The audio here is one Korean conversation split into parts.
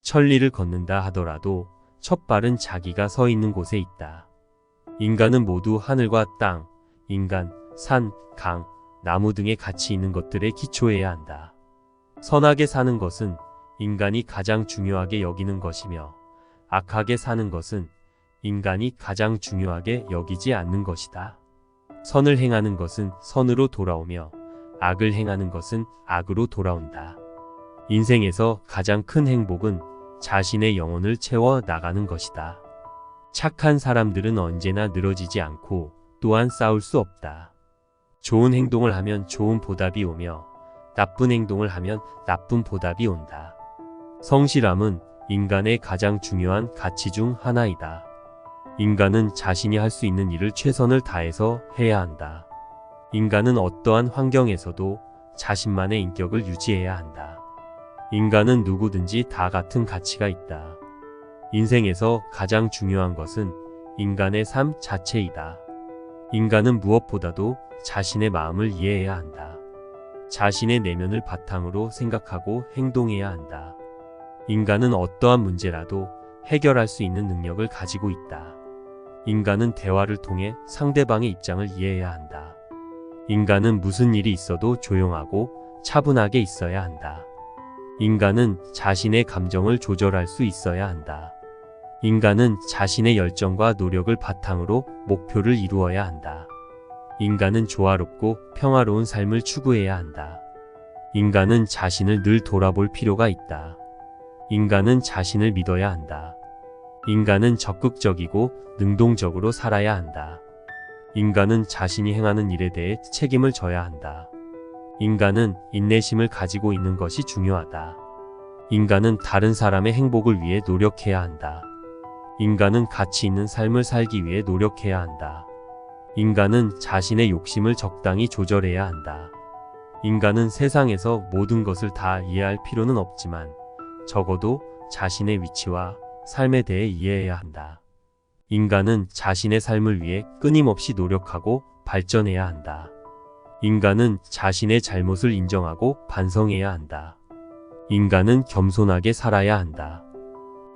천리를 걷는다 하더라도 첫 발은 자기가 서 있는 곳에 있다. 인간은 모두 하늘과 땅, 인간, 산, 강, 나무 등의 가치 있는 것들에 기초해야 한다. 선하게 사는 것은 인간이 가장 중요하게 여기는 것이며 악하게 사는 것은 인간이 가장 중요하게 여기지 않는 것이다. 선을 행하는 것은 선으로 돌아오며 악을 행하는 것은 악으로 돌아온다. 인생에서 가장 큰 행복은 자신의 영혼을 채워 나가는 것이다. 착한 사람들은 언제나 늘어지지 않고 또한 싸울 수 없다. 좋은 행동을 하면 좋은 보답이 오며 나쁜 행동을 하면 나쁜 보답이 온다. 성실함은 인간의 가장 중요한 가치 중 하나이다. 인간은 자신이 할 수 있는 일을 최선을 다해서 해야 한다. 인간은 어떠한 환경에서도 자신만의 인격을 유지해야 한다. 인간은 누구든지 다 같은 가치가 있다. 인생에서 가장 중요한 것은 인간의 삶 자체이다. 인간은 무엇보다도 자신의 마음을 이해해야 한다. 자신의 내면을 바탕으로 생각하고 행동해야 한다. 인간은 어떠한 문제라도 해결할 수 있는 능력을 가지고 있다. 인간은 대화를 통해 상대방의 입장을 이해해야 한다. 인간은 무슨 일이 있어도 조용하고 차분하게 있어야 한다. 인간은 자신의 감정을 조절할 수 있어야 한다. 인간은 자신의 열정과 노력을 바탕으로 목표를 이루어야 한다. 인간은 조화롭고 평화로운 삶을 추구해야 한다. 인간은 자신을 늘 돌아볼 필요가 있다. 인간은 자신을 믿어야 한다. 인간은 적극적이고 능동적으로 살아야 한다. 인간은 자신이 행하는 일에 대해 책임을 져야 한다. 인간은 인내심을 가지고 있는 것이 중요하다. 인간은 다른 사람의 행복을 위해 노력해야 한다. 인간은 가치 있는 삶을 살기 위해 노력해야 한다. 인간은 자신의 욕심을 적당히 조절해야 한다. 인간은 세상에서 모든 것을 다 이해할 필요는 없지만 적어도 자신의 위치와 삶에 대해 이해해야 한다. 인간은 자신의 삶을 위해 끊임없이 노력하고 발전해야 한다. 인간은 자신의 잘못을 인정하고 반성해야 한다. 인간은 겸손하게 살아야 한다.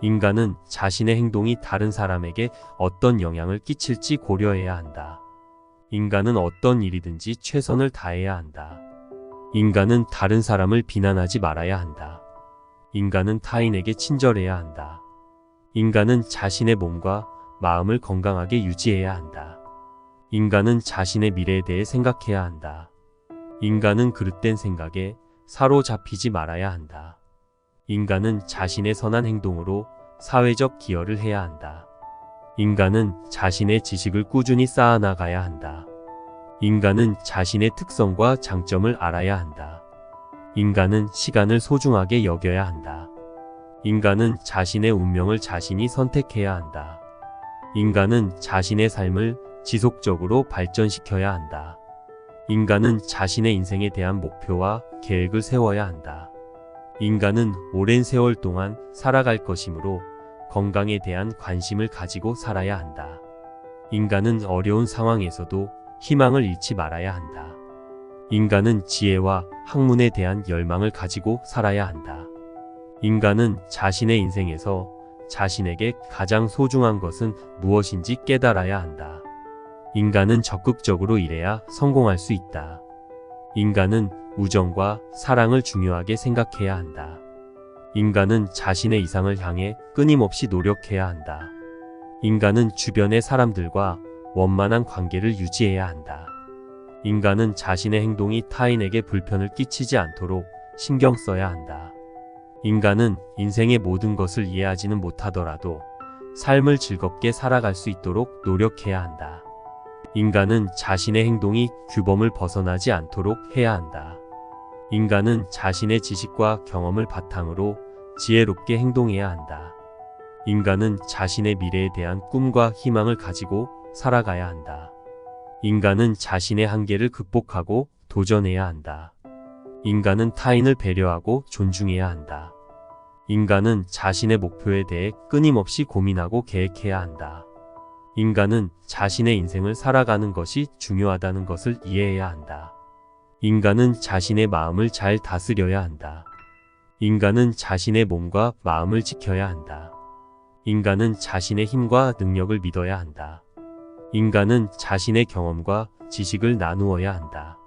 인간은 자신의 행동이 다른 사람에게 어떤 영향을 끼칠지 고려해야 한다. 인간은 어떤 일이든지 최선을 다해야 한다. 인간은 다른 사람을 비난하지 말아야 한다. 인간은 타인에게 친절해야 한다. 인간은 자신의 몸과 마음을 건강하게 유지해야 한다. 인간은 자신의 미래에 대해 생각해야 한다. 인간은 그릇된 생각에 사로잡히지 말아야 한다. 인간은 자신의 선한 행동으로 사회적 기여를 해야 한다. 인간은 자신의 지식을 꾸준히 쌓아나가야 한다. 인간은 자신의 특성과 장점을 알아야 한다. 인간은 시간을 소중하게 여겨야 한다. 인간은 자신의 운명을 자신이 선택해야 한다. 인간은 자신의 삶을 지속적으로 발전시켜야 한다. 인간은 자신의 인생에 대한 목표와 계획을 세워야 한다. 인간은 오랜 세월 동안 살아갈 것이므로 건강에 대한 관심을 가지고 살아야 한다. 인간은 어려운 상황에서도 희망을 잃지 말아야 한다. 인간은 지혜와 학문에 대한 열망을 가지고 살아야 한다. 인간은 자신의 인생에서 자신에게 가장 소중한 것은 무엇인지 깨달아야 한다. 인간은 적극적으로 일해야 성공할 수 있다. 인간은 우정과 사랑을 중요하게 생각해야 한다. 인간은 자신의 이상을 향해 끊임없이 노력해야 한다. 인간은 주변의 사람들과 원만한 관계를 유지해야 한다. 인간은 자신의 행동이 타인에게 불편을 끼치지 않도록 신경 써야 한다. 인간은 인생의 모든 것을 이해하지는 못하더라도 삶을 즐겁게 살아갈 수 있도록 노력해야 한다. 인간은 자신의 행동이 규범을 벗어나지 않도록 해야 한다. 인간은 자신의 지식과 경험을 바탕으로 지혜롭게 행동해야 한다. 인간은 자신의 미래에 대한 꿈과 희망을 가지고 살아가야 한다. 인간은 자신의 한계를 극복하고 도전해야 한다. 인간은 타인을 배려하고 존중해야 한다. 인간은 자신의 목표에 대해 끊임없이 고민하고 계획해야 한다. 인간은 자신의 인생을 살아가는 것이 중요하다는 것을 이해해야 한다. 인간은 자신의 마음을 잘 다스려야 한다. 인간은 자신의 몸과 마음을 지켜야 한다. 인간은 자신의 힘과 능력을 믿어야 한다. 인간은 자신의 경험과 지식을 나누어야 한다.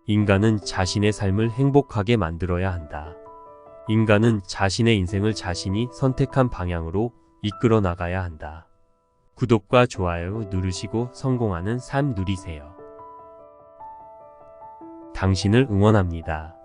인간은 자신의 삶을 행복하게 만들어야 한다. 인간은 자신의 인생을 자신이 선택한 방향으로 이끌어 나가야 한다. 구독과 좋아요 누르시고 성공하는 삶 누리세요. 당신을 응원합니다.